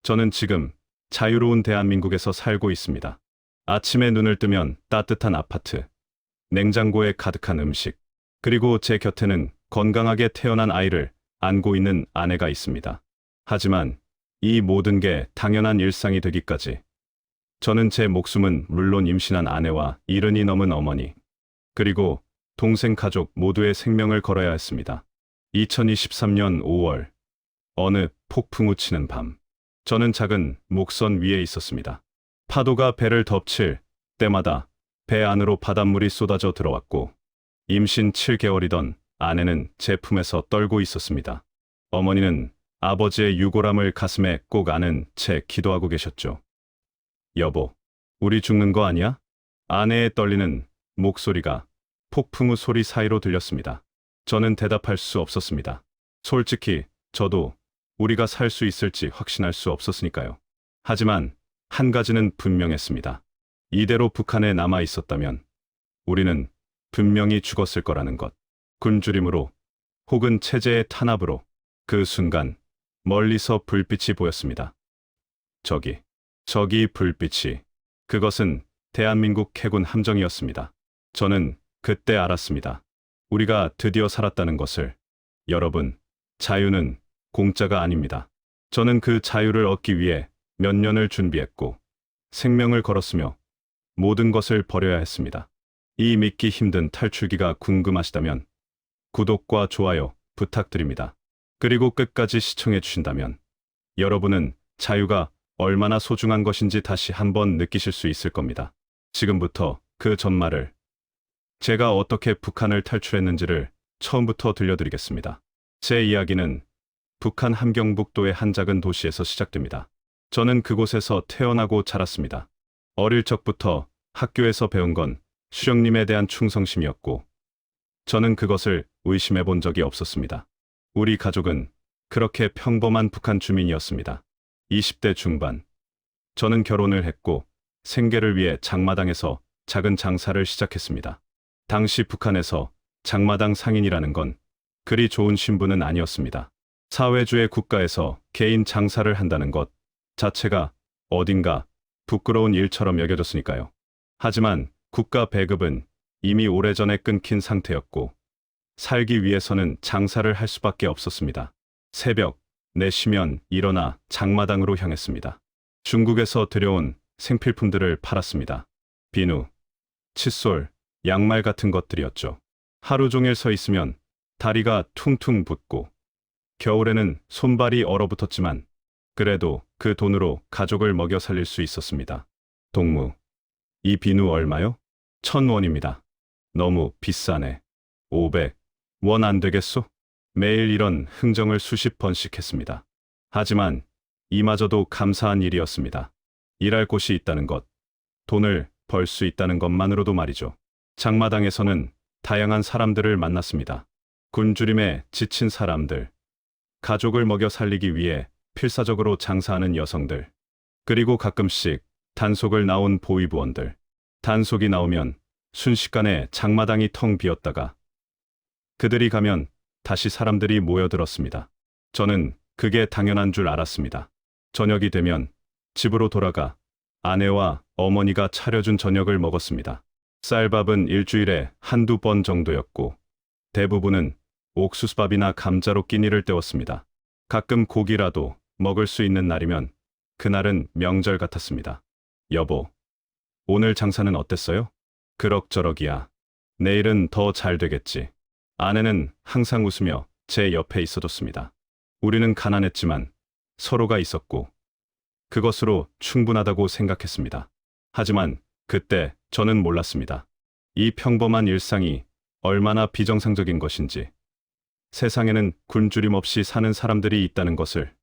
저는 지금 자유로운 대한민국에서 살고 있습니다. 아침에 눈을 뜨면 따뜻한 아파트, 냉장고에 가득한 음식, 그리고 제 곁에는 건강하게 태어난 아이를 안고 있는 아내가 있습니다. 하지만 이 모든 게 당연한 일상이 되기까지 저는 제 목숨은 물론 임신한 아내와 70이 넘은 어머니, 그리고 동생 가족 모두의 생명을 걸어야 했습니다. 2023년 5월, 어느 폭풍우 치는 밤, 저는 작은 목선 위에 있었습니다. 파도가 배를 덮칠 때마다 배 안으로 바닷물이 쏟아져 들어왔고, 임신 7개월이던 아내는 제 품에서 떨고 있었습니다. 어머니는 아버지의 유골함을 가슴에 꼭 안은 채 기도하고 계셨죠. 여보, 우리 죽는 거 아니야? 아내의 떨리는 목소리가 폭풍우 소리 사이로 들렸습니다. 저는 대답할 수 없었습니다. 솔직히 저도 우리가 살 수 있을지 확신할 수 없었으니까요. 하지만 한 가지는 분명했습니다. 이대로 북한에 남아 있었다면 우리는 분명히 죽었을 거라는 것. 굶주림으로 혹은 체제의 탄압으로. 그 순간 멀리서 불빛이 보였습니다. 저기 불빛이. 그것은 대한민국 해군 함정이었습니다. 저는 그때 알았습니다. 우리가 드디어 살았다는 것을. 여러분, 자유는 공짜가 아닙니다. 저는 그 자유를 얻기 위해 몇 년을 준비했고 생명을 걸었으며 모든 것을 버려야 했습니다. 이 믿기 힘든 탈출기가 궁금하시다면 구독과 좋아요 부탁드립니다. 그리고 끝까지 시청해 주신다면 여러분은 자유가 얼마나 소중한 것인지 다시 한번 느끼실 수 있을 겁니다. 지금부터 그 전말을, 제가 어떻게 북한을 탈출했는지를 처음부터 들려드리겠습니다. 제 이야기는 북한 함경북도의 한 작은 도시에서 시작됩니다. 저는 그곳에서 태어나고 자랐습니다. 어릴 적부터 학교에서 배운 건 수령님에 대한 충성심이었고, 저는 그것을 의심해 본 적이 없었습니다. 우리 가족은 그렇게 평범한 북한 주민이었습니다. 20대 중반, 저는 결혼을 했고 생계를 위해 장마당에서 작은 장사를 시작했습니다. 당시 북한에서 장마당 상인이라는 건 그리 좋은 신분은 아니었습니다. 사회주의 국가에서 개인 장사를 한다는 것 자체가 어딘가 부끄러운 일처럼 여겨졌으니까요. 하지만 국가 배급은 이미 오래전에 끊긴 상태였고 살기 위해서는 장사를 할 수밖에 없었습니다. 새벽 4시면 일어나 장마당으로 향했습니다. 중국에서 들여온 생필품들을 팔았습니다. 비누, 칫솔, 양말 같은 것들이었죠. 하루 종일 서 있으면 다리가 퉁퉁 붓고 겨울에는 손발이 얼어붙었지만 그래도 그 돈으로 가족을 먹여 살릴 수 있었습니다. 동무, 이 비누 얼마요? 1,000원입니다. 너무 비싸네. 500원 안 되겠소? 매일 이런 흥정을 수십 번씩 했습니다. 하지만 이마저도 감사한 일이었습니다. 일할 곳이 있다는 것, 돈을 벌 수 있다는 것만으로도 말이죠. 장마당에서는 다양한 사람들을 만났습니다. 굶주림에 지친 사람들, 가족을 먹여 살리기 위해 필사적으로 장사하는 여성들, 그리고 가끔씩 단속을 나온 보위부원들. 단속이 나오면 순식간에 장마당이 텅 비었다가 그들이 가면 다시 사람들이 모여들었습니다. 저는 그게 당연한 줄 알았습니다. 저녁이 되면 집으로 돌아가 아내와 어머니가 차려준 저녁을 먹었습니다. 쌀밥은 일주일에 한두 번 정도였고 대부분은 옥수수밥이나 감자로 끼니를 때웠습니다. 가끔 고기라도 먹을 수 있는 날이면 그날은 명절 같았습니다. 여보, 오늘 장사는 어땠어요? 그럭저럭이야. 내일은 더 잘 되겠지. 아내는 항상 웃으며 제 옆에 있어줬습니다. 우리는 가난했지만 서로가 있었고 그것으로 충분하다고 생각했습니다. 하지만 그때 저는 몰랐습니다. 이 평범한 일상이 얼마나 비정상적인 것인지, 세상에는 굶주림 없이 사는 사람들이 있다는 것을,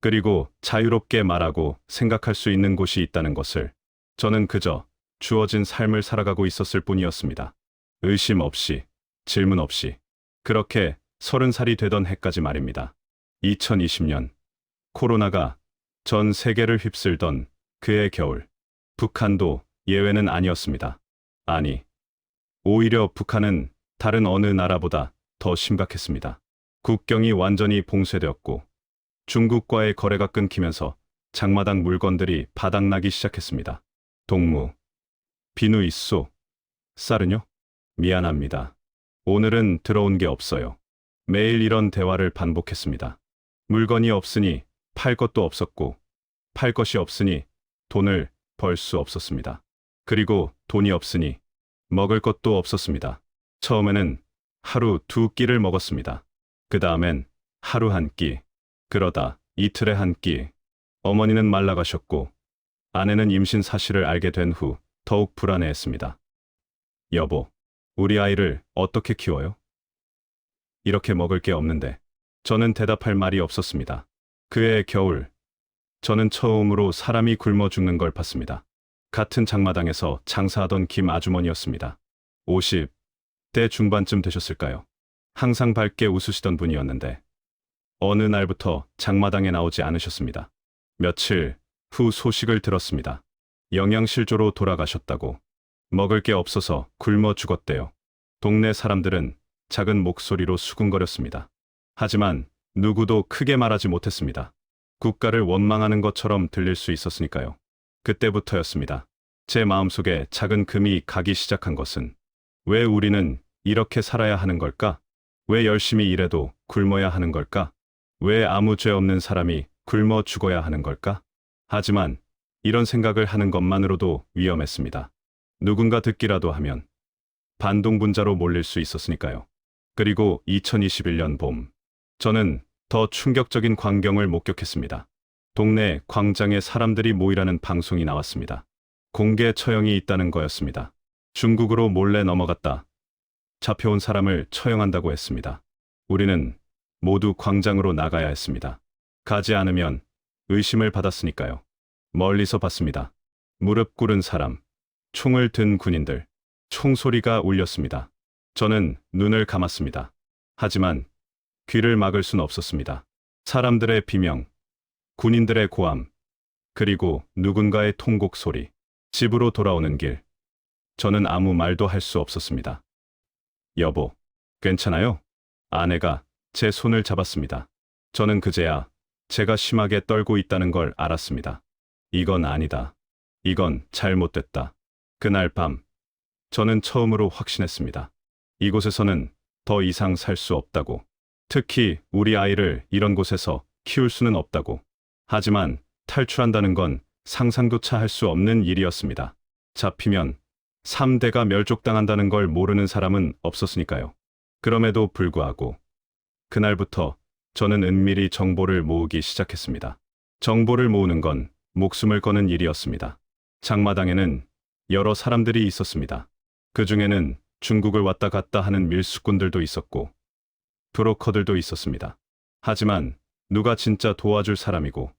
그리고 자유롭게 말하고 생각할 수 있는 곳이 있다는 것을. 저는 그저 주어진 삶을 살아가고 있었을 뿐이었습니다. 의심 없이, 질문 없이. 그렇게 30살이 되던 해까지 말입니다. 2020년, 코로나가 전 세계를 휩쓸던 그해 겨울, 북한도 예외는 아니었습니다. 아니, 오히려 북한은 다른 어느 나라보다 더 심각했습니다. 국경이 완전히 봉쇄되었고 중국과의 거래가 끊기면서 장마당 물건들이 바닥나기 시작했습니다. 동무, 비누 있소? 쌀은요? 미안합니다. 오늘은 들어온 게 없어요. 매일 이런 대화를 반복했습니다. 물건이 없으니 팔 것도 없었고, 팔 것이 없으니 돈을 벌 수 없었습니다. 그리고 돈이 없으니 먹을 것도 없었습니다. 처음에는 하루 2끼를 먹었습니다. 그 다음엔 하루 1끼, 그러다 이틀에 1끼. 어머니는 말라가셨고, 아내는 임신 사실을 알게 된 후 더욱 불안해했습니다. 여보, 우리 아이를 어떻게 키워요? 이렇게 먹을 게 없는데. 저는 대답할 말이 없었습니다. 그해 겨울, 저는 처음으로 사람이 굶어 죽는 걸 봤습니다. 같은 장마당에서 장사하던 김 아주머니였습니다. 50대 중반쯤 되셨을까요? 항상 밝게 웃으시던 분이었는데 어느 날부터 장마당에 나오지 않으셨습니다. 며칠 후 소식을 들었습니다. 영양실조로 돌아가셨다고. 먹을 게 없어서 굶어 죽었대요. 동네 사람들은 작은 목소리로 수군거렸습니다. 하지만 누구도 크게 말하지 못했습니다. 국가를 원망하는 것처럼 들릴 수 있었으니까요. 그때부터였습니다. 제 마음속에 작은 금이 가기 시작한 것은, 왜 우리는 이렇게 살아야 하는 걸까? 왜 열심히 일해도 굶어야 하는 걸까? 왜 아무 죄 없는 사람이 굶어 죽어야 하는 걸까? 하지만 이런 생각을 하는 것만으로도 위험했습니다. 누군가 듣기라도 하면 반동분자로 몰릴 수 있었으니까요. 그리고 2021년 봄, 저는 더 충격적인 광경을 목격했습니다. 동네 광장에 사람들이 모이라는 방송이 나왔습니다. 공개 처형이 있다는 거였습니다. 중국으로 몰래 넘어갔다 잡혀온 사람을 처형한다고 했습니다. 우리는 모두 광장으로 나가야 했습니다. 가지 않으면 의심을 받았으니까요. 멀리서 봤습니다. 무릎 꿇은 사람, 총을 든 군인들, 총소리가 울렸습니다. 저는 눈을 감았습니다. 하지만 귀를 막을 순 없었습니다. 사람들의 비명, 군인들의 고함, 그리고 누군가의 통곡 소리. 집으로 돌아오는 길, 저는 아무 말도 할 수 없었습니다. 여보, 괜찮아요? 아내가 제 손을 잡았습니다. 저는 그제야 제가 심하게 떨고 있다는 걸 알았습니다. 이건 아니다. 이건 잘못됐다. 그날 밤, 저는 처음으로 확신했습니다. 이곳에서는 더 이상 살 수 없다고. 특히 우리 아이를 이런 곳에서 키울 수는 없다고. 하지만 탈출한다는 건 상상조차 할 수 없는 일이었습니다. 잡히면 3대가 멸족당한다는 걸 모르는 사람은 없었으니까요. 그럼에도 불구하고 그날부터 저는 은밀히 정보를 모으기 시작했습니다. 정보를 모으는 건 목숨을 거는 일이었습니다. 장마당에는 여러 사람들이 있었습니다. 그 중에는 중국을 왔다 갔다 하는 밀수꾼들도 있었고 브로커들도 있었습니다. 하지만 누가 진짜 도와줄 사람이고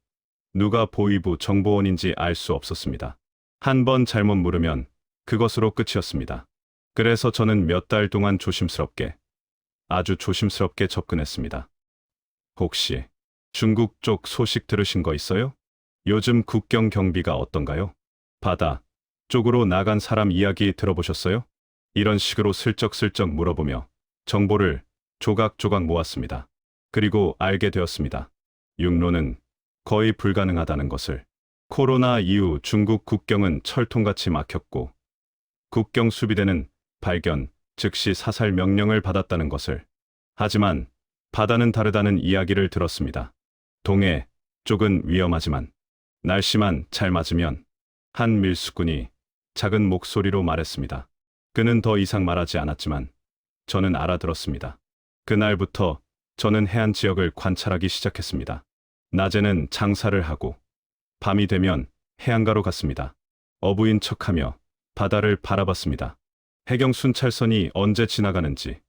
누가 보위부 정보원인지 알 수 없었습니다. 한 번 잘못 물으면 그것으로 끝이었습니다. 그래서 저는 몇 달 동안 조심스럽게, 아주 조심스럽게 접근했습니다. 혹시 중국 쪽 소식 들으신 거 있어요? 요즘 국경 경비가 어떤가요? 바다 쪽으로 나간 사람 이야기 들어보셨어요? 이런 식으로 슬쩍슬쩍 물어보며 정보를 조각조각 모았습니다. 그리고 알게 되었습니다. 육로는 거의 불가능하다는 것을. 코로나 이후 중국 국경은 철통같이 막혔고 국경 수비대는 발견, 즉시 사살 명령을 받았다는 것을. 하지만 바다는 다르다는 이야기를 들었습니다. 동해 쪽은 위험하지만 날씨만 잘 맞으면. 한 밀수꾼이 작은 목소리로 말했습니다. 그는 더 이상 말하지 않았지만 저는 알아들었습니다. 그날부터 저는 해안 지역을 관찰하기 시작했습니다. 낮에는 장사를 하고 밤이 되면 해안가로 갔습니다. 어부인 척하며 바다를 바라봤습니다. 해경 순찰선이 언제 지나가는지,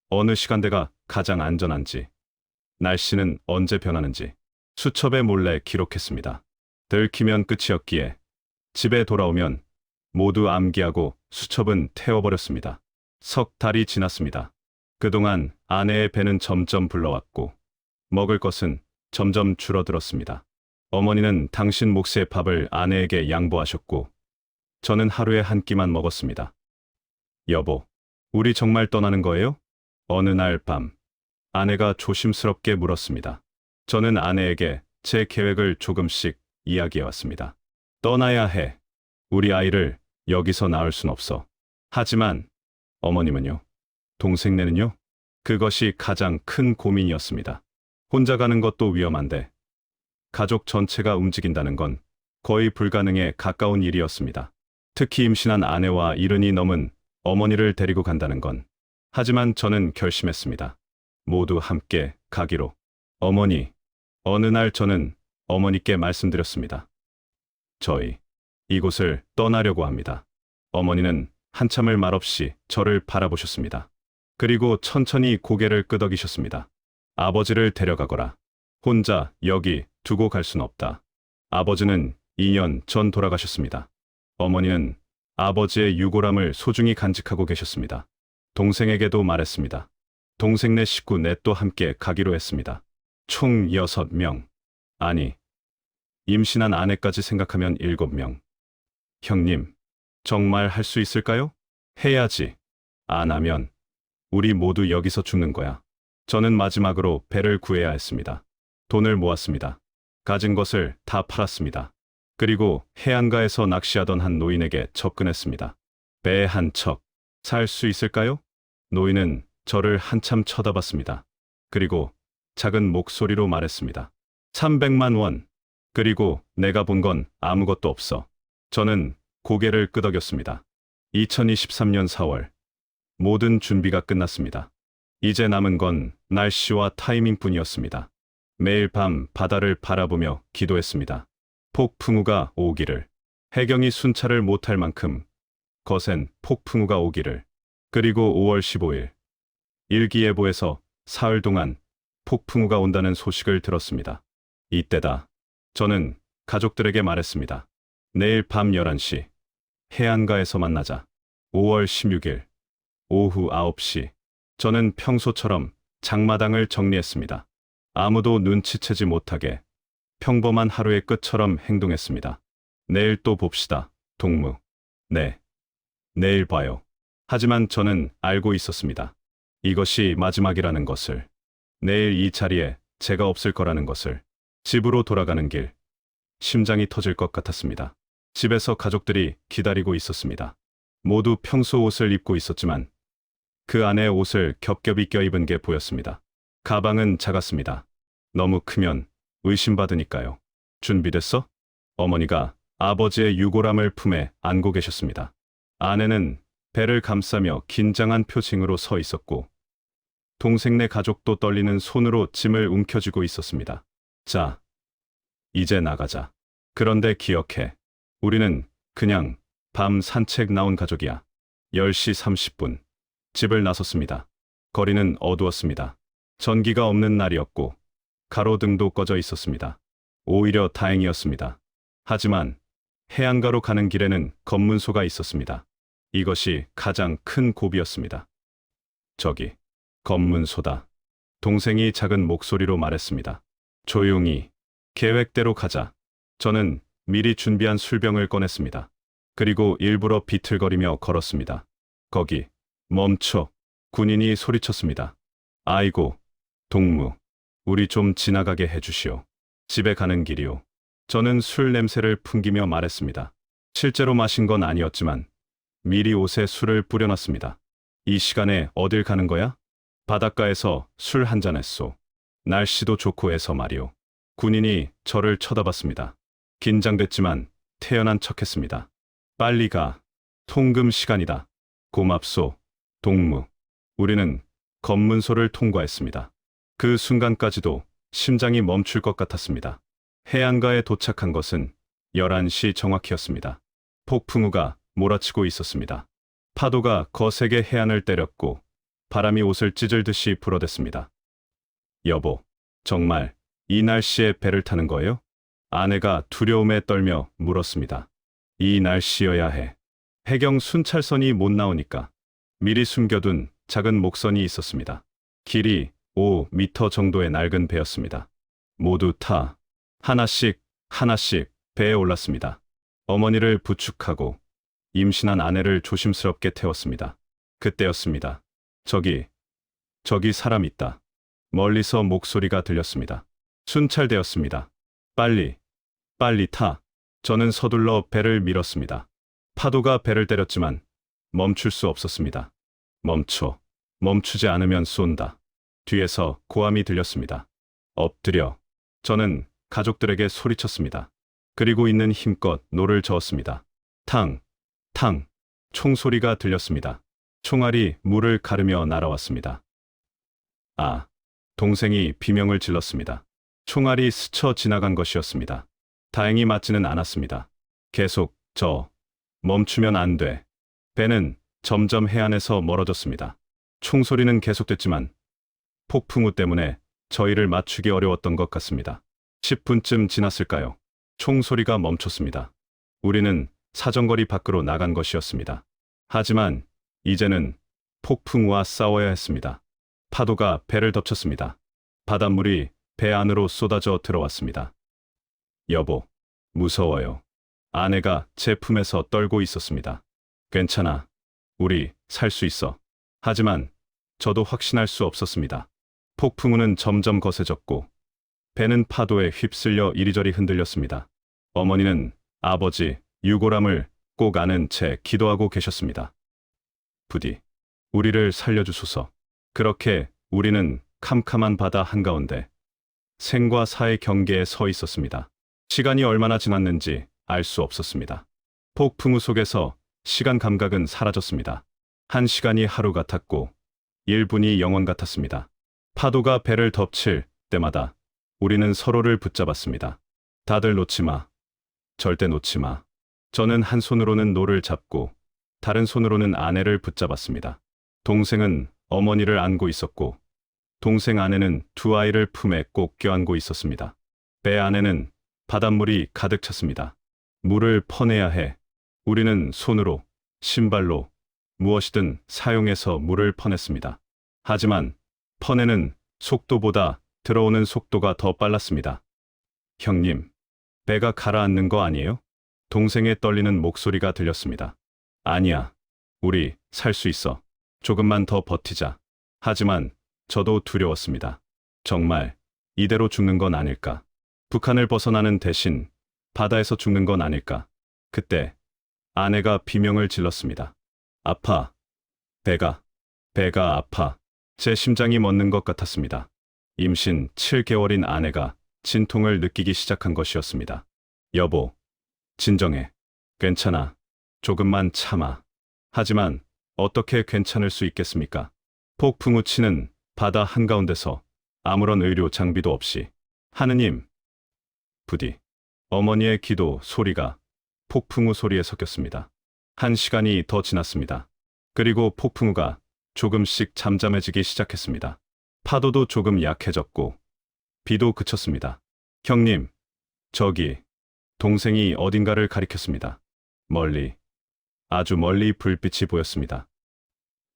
어느 시간대가 가장 안전한지, 날씨는 언제 변하는지 수첩에 몰래 기록했습니다. 들키면 끝이었기에 집에 돌아오면 모두 암기하고 수첩은 태워버렸습니다. 석 달이 지났습니다. 그동안 아내의 배는 점점 불러왔고 먹을 것은 점점 줄어들었습니다. 어머니는 당신 몫의 밥을 아내에게 양보하셨고 저는 하루에 한 끼만 먹었습니다. 여보, 우리 정말 떠나는 거예요? 어느 날 밤, 아내가 조심스럽게 물었습니다. 저는 아내에게 제 계획을 조금씩 이야기해왔습니다. 떠나야 해. 우리 아이를 여기서 낳을 순 없어. 하지만 어머님은요? 동생네는요? 그것이 가장 큰 고민이었습니다. 혼자 가는 것도 위험한데 가족 전체가 움직인다는 건 거의 불가능에 가까운 일이었습니다. 특히 임신한 아내와 이른이 넘은 어머니를 데리고 간다는 건. 하지만 저는 결심했습니다. 모두 함께 가기로. 어머니, 어느 날 저는 어머니께 말씀드렸습니다. 저희 이곳을 떠나려고 합니다. 어머니는 한참을 말없이 저를 바라보셨습니다. 그리고 천천히 고개를 끄덕이셨습니다. 아버지를 데려가거라. 혼자 여기 두고 갈 순 없다. 아버지는 2년 전 돌아가셨습니다. 어머니는 아버지의 유골함을 소중히 간직하고 계셨습니다. 동생에게도 말했습니다. 동생네 식구 넷도 함께 가기로 했습니다. 총 6명. 아니, 임신한 아내까지 생각하면 7명. 형님, 정말 할 수 있을까요? 해야지. 안 하면 우리 모두 여기서 죽는 거야. 저는 마지막으로 배를 구해야 했습니다. 돈을 모았습니다. 가진 것을 다 팔았습니다. 그리고 해안가에서 낚시하던 한 노인에게 접근했습니다. 배 한 척 살 수 있을까요? 노인은 저를 한참 쳐다봤습니다. 그리고 작은 목소리로 말했습니다. 300만 원. 그리고 내가 본 건 아무것도 없어. 저는 고개를 끄덕였습니다. 2023년 4월. 모든 준비가 끝났습니다. 이제 남은 건 날씨와 타이밍뿐이었습니다. 매일 밤 바다를 바라보며 기도했습니다. 폭풍우가 오기를. 해경이 순찰을 못할 만큼 거센 폭풍우가 오기를. 그리고 5월 15일. 일기예보에서 사흘 동안 폭풍우가 온다는 소식을 들었습니다. 이때다. 저는 가족들에게 말했습니다. 내일 밤 11시. 해안가에서 만나자. 5월 16일. 오후 9시. 저는 평소처럼 장마당을 정리했습니다. 아무도 눈치채지 못하게 평범한 하루의 끝처럼 행동했습니다. 내일 또 봅시다, 동무. 네. 내일 봐요. 하지만 저는 알고 있었습니다. 이것이 마지막이라는 것을. 내일 이 자리에 제가 없을 거라는 것을. 집으로 돌아가는 길. 심장이 터질 것 같았습니다. 집에서 가족들이 기다리고 있었습니다. 모두 평소 옷을 입고 있었지만 그 안에 옷을 겹겹이 껴입은 게 보였습니다. 가방은 작았습니다. 너무 크면 의심받으니까요. 준비됐어? 어머니가 아버지의 유골함을 품에 안고 계셨습니다. 아내는 배를 감싸며 긴장한 표情으로 서 있었고 동생네 가족도 떨리는 손으로 짐을 움켜쥐고 있었습니다. 자, 이제 나가자. 그런데 기억해. 우리는 그냥 밤 산책 나온 가족이야. 10시 30분. 집을 나섰습니다. 거리는 어두웠습니다. 전기가 없는 날이었고 가로등도 꺼져 있었습니다. 오히려 다행이었습니다. 하지만 해안가로 가는 길에는 검문소가 있었습니다. 이것이 가장 큰 고비였습니다. 저기, 검문소다. 동생이 작은 목소리로 말했습니다. 조용히, 계획대로 가자. 저는 미리 준비한 술병을 꺼냈습니다. 그리고 일부러 비틀거리며 걸었습니다. 거기, 멈춰. 군인이 소리쳤습니다. 아이고, 동무. 우리 좀 지나가게 해주시오. 집에 가는 길이오. 저는 술 냄새를 풍기며 말했습니다. 실제로 마신 건 아니었지만 미리 옷에 술을 뿌려놨습니다. 이 시간에 어딜 가는 거야? 바닷가에서 술 한잔 했소. 날씨도 좋고 해서 말이오. 군인이 저를 쳐다봤습니다. 긴장됐지만 태연한 척했습니다. 빨리 가. 통금 시간이다. 고맙소, 동무. 우리는 검문소를 통과했습니다. 그 순간까지도 심장이 멈출 것 같았습니다. 해안가에 도착한 것은 11시 정확히였습니다. 폭풍우가 몰아치고 있었습니다. 파도가 거세게 해안을 때렸고 바람이 옷을 찢을듯이 불어댔습니다. 여보, 정말 이 날씨에 배를 타는 거예요? 아내가 두려움에 떨며 물었습니다. 이 날씨여야 해. 해경 순찰선이 못 나오니까. 미리 숨겨둔 작은 목선이 있었습니다. 길이 5m 정도의 낡은 배였습니다. 모두 타. 하나씩 배에 올랐습니다. 어머니를 부축하고 임신한 아내를 조심스럽게 태웠습니다. 그때였습니다. 저기 사람 있다. 멀리서 목소리가 들렸습니다. 순찰되었습니다. 빨리 빨리 타. 저는 서둘러 배를 밀었습니다. 파도가 배를 때렸지만 멈출 수 없었습니다. 멈춰. 멈추지 않으면 쏜다. 뒤에서 고함이 들렸습니다. 엎드려. 저는 가족들에게 소리쳤습니다. 그리고 있는 힘껏 노를 저었습니다. 탕, 탕. 총소리가 들렸습니다. 총알이 물을 가르며 날아왔습니다. 아, 동생이 비명을 질렀습니다. 총알이 스쳐 지나간 것이었습니다. 다행히 맞지는 않았습니다. 계속 멈추면 안 돼. 배는 점점 해안에서 멀어졌습니다. 총소리는 계속됐지만 폭풍우 때문에 저희를 맞추기 어려웠던 것 같습니다. 10분쯤 지났을까요? 총소리가 멈췄습니다. 우리는 사정거리 밖으로 나간 것이었습니다. 하지만 이제는 폭풍우와 싸워야 했습니다. 파도가 배를 덮쳤습니다. 바닷물이 배 안으로 쏟아져 들어왔습니다. 여보, 무서워요. 아내가 제 품에서 떨고 있었습니다. 괜찮아. 우리 살 수 있어. 하지만 저도 확신할 수 없었습니다. 폭풍우는 점점 거세졌고 배는 파도에 휩쓸려 이리저리 흔들렸습니다. 어머니는 아버지 유골함을 꼭 안은 채 기도하고 계셨습니다. 부디 우리를 살려주소서. 그렇게 우리는 캄캄한 바다 한가운데 생과 사의 경계에 서 있었습니다. 시간이 얼마나 지났는지 알 수 없었습니다. 폭풍우 속에서 시간 감각은 사라졌습니다. 1시간이 하루 같았고 1분이 영원 같았습니다. 파도가 배를 덮칠 때마다 우리는 서로를 붙잡았습니다. 다들 놓지 마. 절대 놓지 마. 저는 한 손으로는 노를 잡고 다른 손으로는 아내를 붙잡았습니다. 동생은 어머니를 안고 있었고 동생 아내는 두 아이를 품에 꼭 껴안고 있었습니다. 배 안에는 바닷물이 가득 찼습니다. 물을 퍼내야 해. 우리는 손으로, 신발로 무엇이든 사용해서 물을 퍼냈습니다. 하지만 퍼내는 속도보다 들어오는 속도가 더 빨랐습니다. 형님, 배가 가라앉는 거 아니에요? 동생의 떨리는 목소리가 들렸습니다. 아니야. 우리 살 수 있어. 조금만 더 버티자. 하지만 저도 두려웠습니다. 정말 이대로 죽는 건 아닐까? 북한을 벗어나는 대신 바다에서 죽는 건 아닐까? 그때 아내가 비명을 질렀습니다. 아파. 배가 아파. 제 심장이 멎는 것 같았습니다. 임신 7개월인 아내가 진통을 느끼기 시작한 것이었습니다. 여보, 진정해. 괜찮아. 조금만 참아. 하지만 어떻게 괜찮을 수 있겠습니까? 폭풍우 치는 바다 한가운데서 아무런 의료 장비도 없이 하느님, 부디 어머니의 기도 소리가 폭풍우 소리에 섞였습니다. 1시간이 더 지났습니다. 그리고 폭풍우가 조금씩 잠잠해지기 시작했습니다. 파도도 조금 약해졌고 비도 그쳤습니다. 형님, 저기 동생이 어딘가를 가리켰습니다. 멀리, 아주 멀리 불빛이 보였습니다.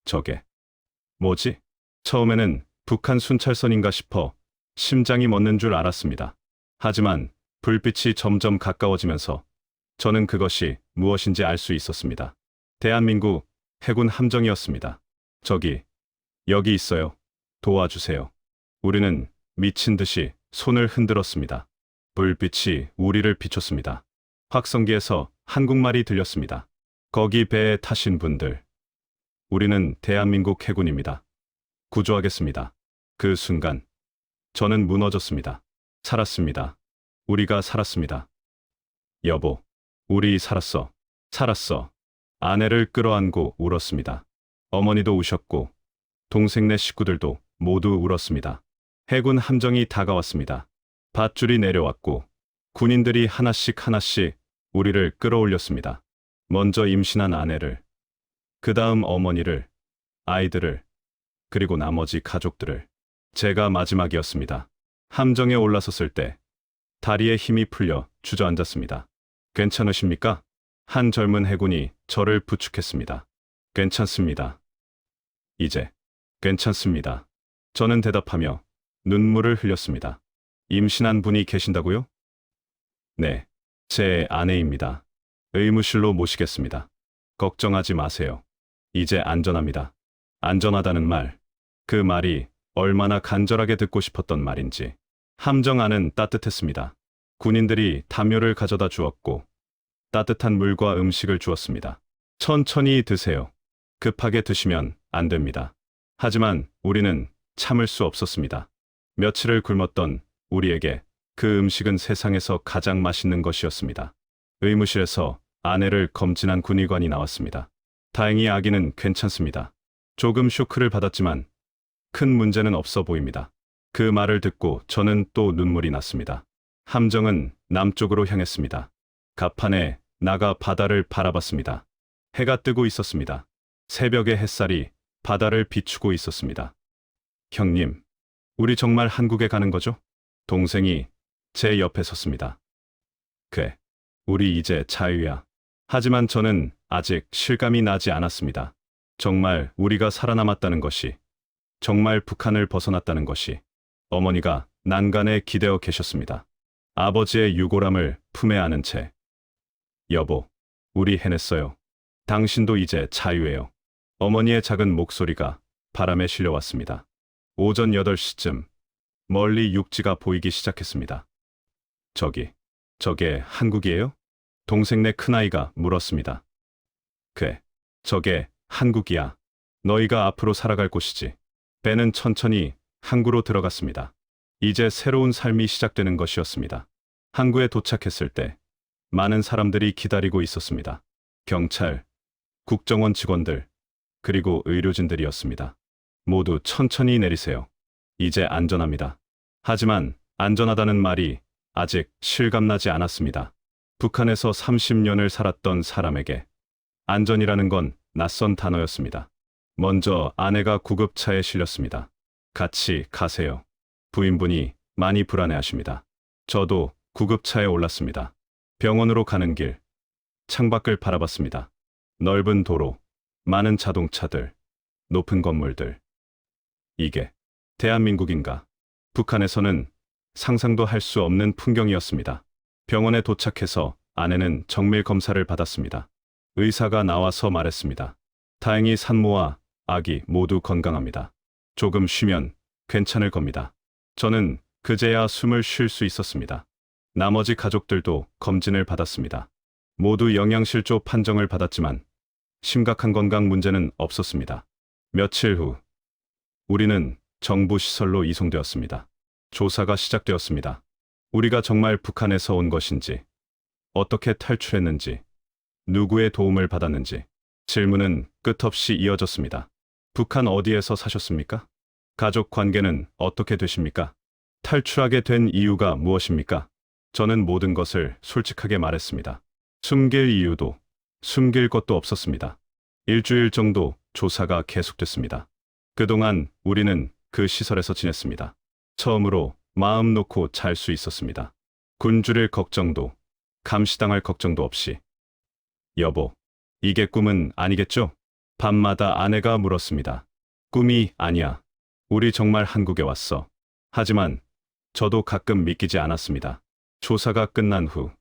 저게 뭐지? 처음에는 북한 순찰선인가 싶어 심장이 멎는 줄 알았습니다. 하지만 불빛이 점점 가까워지면서 저는 그것이 무엇인지 알 수 있었습니다. 대한민국 해군 함정이었습니다. 여기 있어요. 도와주세요. 우리는 미친 듯이 손을 흔들었습니다. 불빛이 우리를 비췄습니다. 확성기에서 한국말이 들렸습니다. 거기 배에 타신 분들. 우리는 대한민국 해군입니다. 구조하겠습니다. 그 순간 저는 무너졌습니다. 살았습니다. 우리가 살았습니다. 여보, 우리 살았어. 살았어. 아내를 끌어안고 울었습니다. 어머니도 우셨고 동생네 식구들도 모두 울었습니다. 해군 함정이 다가왔습니다. 밧줄이 내려왔고 군인들이 하나씩 하나씩 우리를 끌어올렸습니다. 먼저 임신한 아내를, 그 다음 어머니를, 아이들을, 그리고 나머지 가족들을. 제가 마지막이었습니다. 함정에 올라섰을 때 다리에 힘이 풀려 주저앉았습니다. 괜찮으십니까? 한 젊은 해군이 저를 부축했습니다. 괜찮습니다. 이제 괜찮습니다. 저는 대답하며 눈물을 흘렸습니다. 임신한 분이 계신다고요? 네, 제 아내입니다. 의무실로 모시겠습니다. 걱정하지 마세요. 이제 안전합니다. 안전하다는 말, 그 말이 얼마나 간절하게 듣고 싶었던 말인지. 함정 안은 따뜻했습니다. 군인들이 담요를 가져다 주었고 따뜻한 물과 음식을 주었습니다. 천천히 드세요. 급하게 드시면 안 됩니다. 하지만 우리는 참을 수 없었습니다. 며칠을 굶었던 우리에게 그 음식은 세상에서 가장 맛있는 것이었습니다. 의무실에서 아내를 검진한 군의관이 나왔습니다. 다행히 아기는 괜찮습니다. 조금 쇼크를 받았지만 큰 문제는 없어 보입니다. 그 말을 듣고 저는 또 눈물이 났습니다. 함정은 남쪽으로 향했습니다. 갑판에 나가 바다를 바라봤습니다. 해가 뜨고 있었습니다. 새벽의 햇살이 바다를 비추고 있었습니다. 형님, 우리 정말 한국에 가는 거죠? 동생이 제 옆에 섰습니다. 그래, 우리 이제 자유야. 하지만 저는 아직 실감이 나지 않았습니다. 정말 우리가 살아남았다는 것이, 정말 북한을 벗어났다는 것이. 어머니가 난간에 기대어 계셨습니다. 아버지의 유골함을 품에 안은 채. 여보, 우리 해냈어요. 당신도 이제 자유예요. 어머니의 작은 목소리가 바람에 실려왔습니다. 오전 8시쯤 멀리 육지가 보이기 시작했습니다. 저게 한국이에요? 동생네 큰아이가 물었습니다. 그래, 저게 한국이야. 너희가 앞으로 살아갈 곳이지. 배는 천천히 항구로 들어갔습니다. 이제 새로운 삶이 시작되는 것이었습니다. 항구에 도착했을 때 많은 사람들이 기다리고 있었습니다. 경찰, 국정원 직원들, 그리고 의료진들이었습니다. 모두 천천히 내리세요. 이제 안전합니다. 하지만 안전하다는 말이 아직 실감나지 않았습니다. 북한에서 30년을 살았던 사람에게 안전이라는 건 낯선 단어였습니다. 먼저 아내가 구급차에 실렸습니다. 같이 가세요. 부인분이 많이 불안해하십니다. 저도 구급차에 올랐습니다. 병원으로 가는 길, 창밖을 바라봤습니다. 넓은 도로, 많은 자동차들, 높은 건물들. 이게 대한민국인가? 북한에서는 상상도 할 수 없는 풍경이었습니다. 병원에 도착해서 아내는 정밀 검사를 받았습니다. 의사가 나와서 말했습니다. 다행히 산모와 아기 모두 건강합니다. 조금 쉬면 괜찮을 겁니다. 저는 그제야 숨을 쉴 수 있었습니다. 나머지 가족들도 검진을 받았습니다. 모두 영양실조 판정을 받았지만 심각한 건강 문제는 없었습니다. 며칠 후 우리는 정부 시설로 이송되었습니다. 조사가 시작되었습니다. 우리가 정말 북한에서 온 것인지, 어떻게 탈출했는지, 누구의 도움을 받았는지 질문은 끝없이 이어졌습니다. 북한 어디에서 사셨습니까? 가족 관계는 어떻게 되십니까? 탈출하게 된 이유가 무엇입니까? 저는 모든 것을 솔직하게 말했습니다. 숨길 이유도, 숨길 것도 없었습니다. 일주일 정도 조사가 계속됐습니다. 그동안 우리는 그 시설에서 지냈습니다. 처음으로 마음 놓고 잘 수 있었습니다. 굶주릴 걱정도, 감시당할 걱정도 없이. 여보, 이게 꿈은 아니겠죠? 밤마다 아내가 물었습니다. 꿈이 아니야. 우리 정말 한국에 왔어. 하지만 저도 가끔 믿기지 않았습니다. 조사가 끝난 후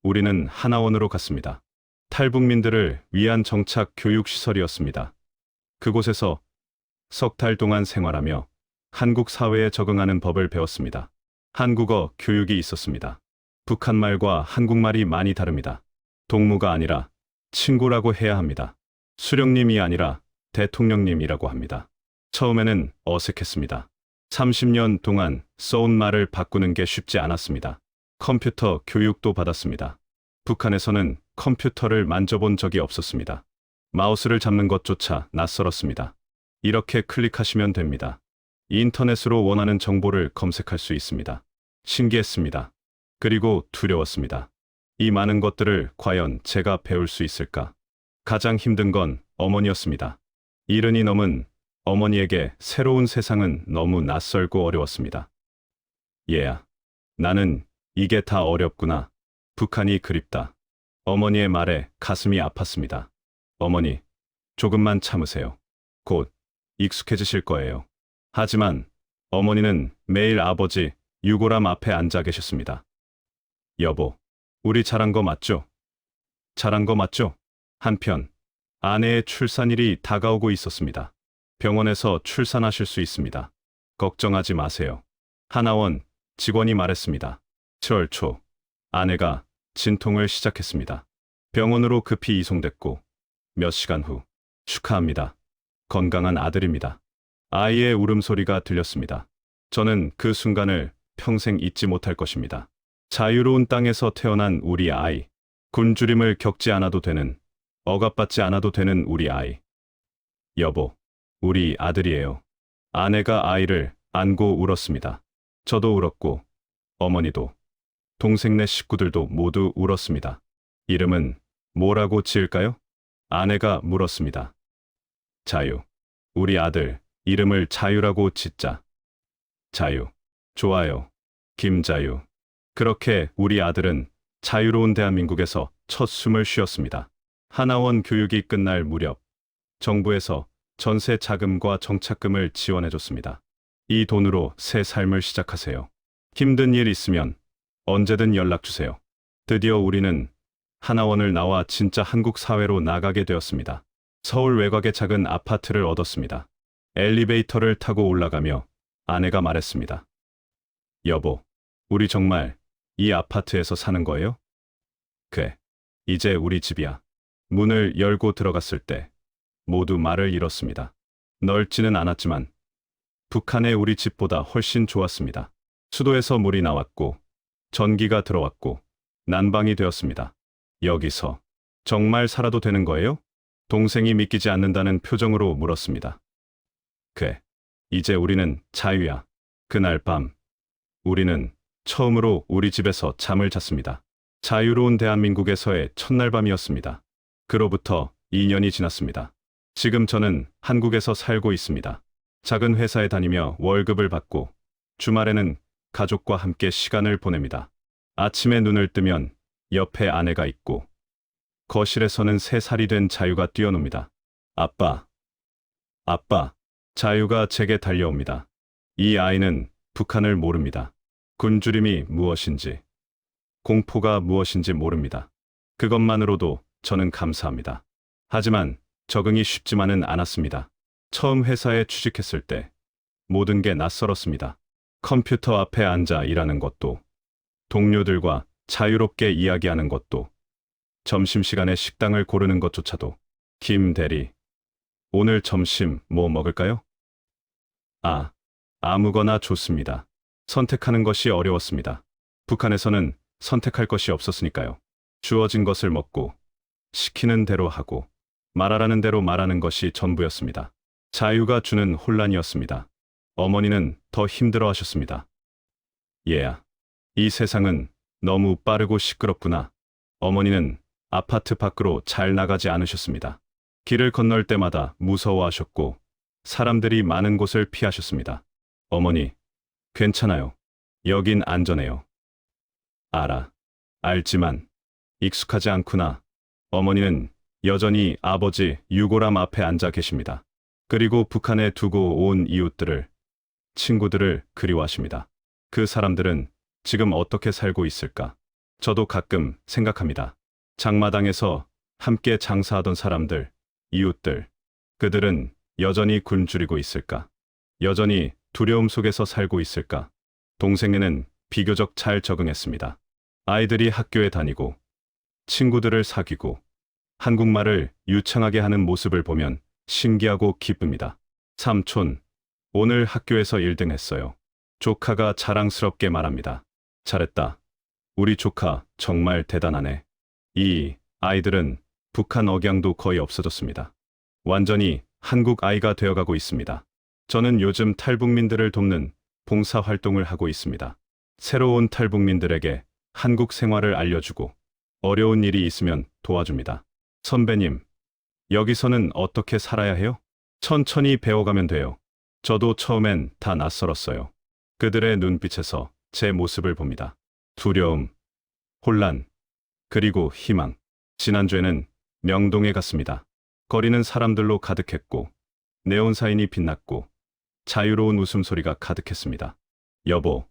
우리는 하나원으로 갔습니다. 탈북민들을 위한 정착 교육시설이었습니다. 그곳에서 석 달 동안 생활하며 한국 사회에 적응하는 법을 배웠습니다. 한국어 교육이 있었습니다. 북한말과 한국말이 많이 다릅니다. 동무가 아니라 친구라고 해야 합니다. 수령님이 아니라 대통령님이라고 합니다. 처음에는 어색했습니다. 30년 동안 써온 말을 바꾸는 게 쉽지 않았습니다. 컴퓨터 교육도 받았습니다. 북한에서는 컴퓨터를 만져본 적이 없었습니다. 마우스를 잡는 것조차 낯설었습니다. 이렇게 클릭하시면 됩니다. 인터넷으로 원하는 정보를 검색할 수 있습니다. 신기했습니다. 그리고 두려웠습니다. 이 많은 것들을 과연 제가 배울 수 있을까? 가장 힘든 건 어머니였습니다. 70이 넘은 어머니에게 새로운 세상은 너무 낯설고 어려웠습니다. 얘야, 나는 이게 다 어렵구나. 북한이 그립다. 어머니의 말에 가슴이 아팠습니다. 어머니, 조금만 참으세요. 곧 익숙해지실 거예요. 하지만 어머니는 매일 아버지 유골함 앞에 앉아 계셨습니다. 여보, 우리 잘한 거 맞죠? 잘한 거 맞죠? 한편 아내의 출산일이 다가오고 있었습니다. 병원에서 출산하실 수 있습니다. 걱정하지 마세요. 하나원 직원이 말했습니다. 7월 초, 아내가 진통을 시작했습니다. 병원으로 급히 이송됐고, 몇 시간 후, 축하합니다. 건강한 아들입니다. 아이의 울음소리가 들렸습니다. 저는 그 순간을 평생 잊지 못할 것입니다. 자유로운 땅에서 태어난 우리 아이, 굶주림을 겪지 않아도 되는, 억압받지 않아도 되는 우리 아이. 여보, 우리 아들이에요. 아내가 아이를 안고 울었습니다. 저도 울었고, 어머니도, 동생네 식구들도 모두 울었습니다. 이름은 뭐라고 지을까요? 아내가 물었습니다. 자유. 우리 아들, 이름을 자유라고 짓자. 자유. 좋아요. 김자유. 그렇게 우리 아들은 자유로운 대한민국에서 첫 숨을 쉬었습니다. 하나원 교육이 끝날 무렵, 정부에서 전세 자금과 정착금을 지원해줬습니다. 이 돈으로 새 삶을 시작하세요. 힘든 일 있으면 언제든 연락주세요. 드디어 우리는 하나원을 나와 진짜 한국 사회로 나가게 되었습니다. 서울 외곽의 작은 아파트를 얻었습니다. 엘리베이터를 타고 올라가며 아내가 말했습니다. 여보, 우리 정말 이 아파트에서 사는 거예요? 그래, 이제 우리 집이야. 문을 열고 들어갔을 때 모두 말을 잃었습니다. 넓지는 않았지만 북한의 우리 집보다 훨씬 좋았습니다. 수도에서 물이 나왔고 전기가 들어왔고 난방이 되었습니다. 여기서 정말 살아도 되는 거예요? 동생이 믿기지 않는다는 표정으로 물었습니다. 그래, 이제 우리는 자유야. 그날 밤 우리는 처음으로 우리 집에서 잠을 잤습니다. 자유로운 대한민국에서의 첫날 밤이었습니다. 그로부터 2년이 지났습니다. 지금 저는 한국에서 살고 있습니다. 작은 회사에 다니며 월급을 받고 주말에는 가족과 함께 시간을 보냅니다. 아침에 눈을 뜨면 옆에 아내가 있고 거실에서는 3살이 된 자유가 뛰어놉니다. 아빠, 아빠, 자유가 제게 달려옵니다. 이 아이는 북한을 모릅니다. 굶주림이 무엇인지, 공포가 무엇인지 모릅니다. 그것만으로도 저는 감사합니다. 하지만 적응이 쉽지만은 않았습니다. 처음 회사에 취직했을 때 모든 게 낯설었습니다. 컴퓨터 앞에 앉아 일하는 것도, 동료들과 자유롭게 이야기하는 것도, 점심시간에 식당을 고르는 것조차도. 김 대리, 오늘 점심 뭐 먹을까요? 아무거나 좋습니다. 선택하는 것이 어려웠습니다. 북한에서는 선택할 것이 없었으니까요. 주어진 것을 먹고, 시키는 대로 하고, 말하라는 대로 말하는 것이 전부였습니다. 자유가 주는 혼란이었습니다. 어머니는 더 힘들어 하셨습니다. 얘야, 이 세상은 너무 빠르고 시끄럽구나. 어머니는 아파트 밖으로 잘 나가지 않으셨습니다. 길을 건널 때마다 무서워하셨고, 사람들이 많은 곳을 피하셨습니다. 어머니, 괜찮아요. 여긴 안전해요. 알지만 익숙하지 않구나. 어머니는 여전히 아버지 유골함 앞에 앉아 계십니다. 그리고 북한에 두고 온 이웃들을, 친구들을 그리워하십니다. 그 사람들은 지금 어떻게 살고 있을까? 저도 가끔 생각합니다. 장마당에서 함께 장사하던 사람들, 이웃들, 그들은 여전히 굶주리고 있을까? 여전히 두려움 속에서 살고 있을까? 동생에는 비교적 잘 적응했습니다. 아이들이 학교에 다니고, 친구들을 사귀고, 한국말을 유창하게 하는 모습을 보면 신기하고 기쁩니다. 삼촌, 오늘 학교에서 1등 했어요. 조카가 자랑스럽게 말합니다. 잘했다. 우리 조카 정말 대단하네. 이 아이들은 북한 억양도 거의 없어졌습니다. 완전히 한국 아이가 되어가고 있습니다. 저는 요즘 탈북민들을 돕는 봉사활동을 하고 있습니다. 새로운 탈북민들에게 한국 생활을 알려주고 어려운 일이 있으면 도와줍니다. 선배님, 여기서는 어떻게 살아야 해요? 천천히 배워가면 돼요. 저도 처음엔 다 낯설었어요. 그들의 눈빛에서 제 모습을 봅니다. 두려움, 혼란, 그리고 희망. 지난주에는 명동에 갔습니다. 거리는 사람들로 가득했고, 네온사인이 빛났고, 자유로운 웃음소리가 가득했습니다. 여보,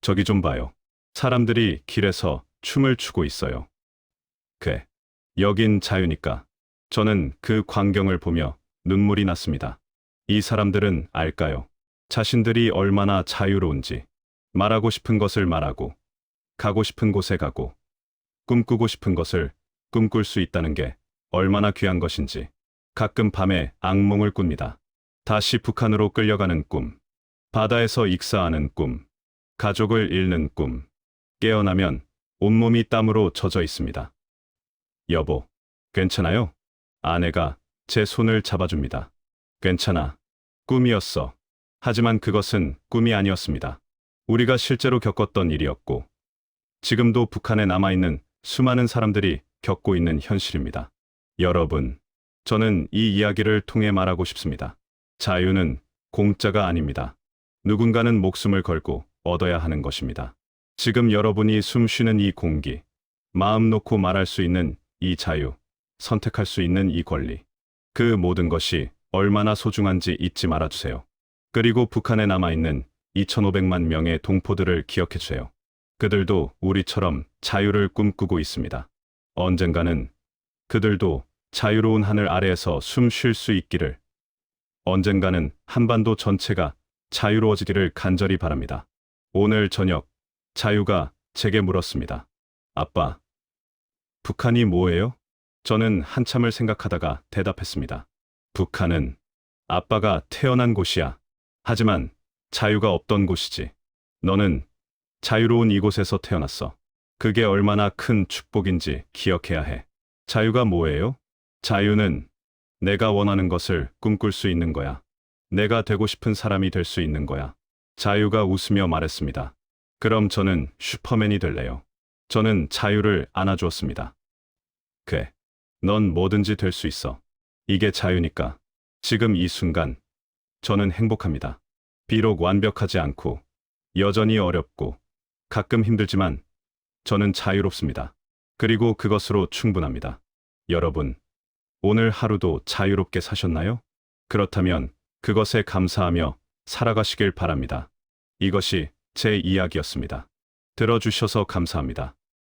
저기 좀 봐요. 사람들이 길에서 춤을 추고 있어요. 그래, 여긴 자유니까. 저는 그 광경을 보며 눈물이 났습니다. 이 사람들은 알까요? 자신들이 얼마나 자유로운지. 말하고 싶은 것을 말하고, 가고 싶은 곳에 가고 꿈꾸고 싶은 것을 꿈꿀 수 있다는 게 얼마나 귀한 것인지 가끔 밤에 악몽을 꿉니다. 다시 북한으로 끌려가는 꿈, 바다에서 익사하는 꿈, 가족을 잃는 꿈. 깨어나면 온몸이 땀으로 젖어 있습니다. 여보, 괜찮아요? 아내가 제 손을 잡아줍니다. 괜찮아. 꿈이었어. 하지만 그것은 꿈이 아니었습니다. 우리가 실제로 겪었던 일이었고, 지금도 북한에 남아있는 수많은 사람들이 겪고 있는 현실입니다. 여러분, 저는 이 이야기를 통해 말하고 싶습니다. 자유는 공짜가 아닙니다. 누군가는 목숨을 걸고 얻어야 하는 것입니다. 지금 여러분이 숨 쉬는 이 공기, 마음 놓고 말할 수 있는 이 자유, 선택할 수 있는 이 권리, 그 모든 것이 얼마나 소중한지 잊지 말아주세요. 그리고 북한에 남아있는 2,500만 명의 동포들을 기억해주세요. 그들도 우리처럼 자유를 꿈꾸고 있습니다. 언젠가는 그들도 자유로운 하늘 아래에서 숨 쉴 수 있기를, 언젠가는 한반도 전체가 자유로워지기를 간절히 바랍니다. 오늘 저녁 자유가 제게 물었습니다. 아빠, 북한이 뭐예요? 저는 한참을 생각하다가 대답했습니다. 북한은 아빠가 태어난 곳이야. 하지만 자유가 없던 곳이지. 너는 자유로운 이곳에서 태어났어. 그게 얼마나 큰 축복인지 기억해야 해. 자유가 뭐예요? 자유는 내가 원하는 것을 꿈꿀 수 있는 거야. 내가 되고 싶은 사람이 될 수 있는 거야. 자유가 웃으며 말했습니다. 그럼 저는 슈퍼맨이 될래요. 저는 자유를 안아주었습니다. 그래, 넌 뭐든지 될 수 있어. 이게 자유니까. 지금 이 순간, 저는 행복합니다. 비록 완벽하지 않고, 여전히 어렵고, 가끔 힘들지만, 저는 자유롭습니다. 그리고 그것으로 충분합니다. 여러분, 오늘 하루도 자유롭게 사셨나요? 그렇다면 그것에 감사하며 살아가시길 바랍니다. 이것이 제 이야기였습니다. 들어주셔서 감사합니다.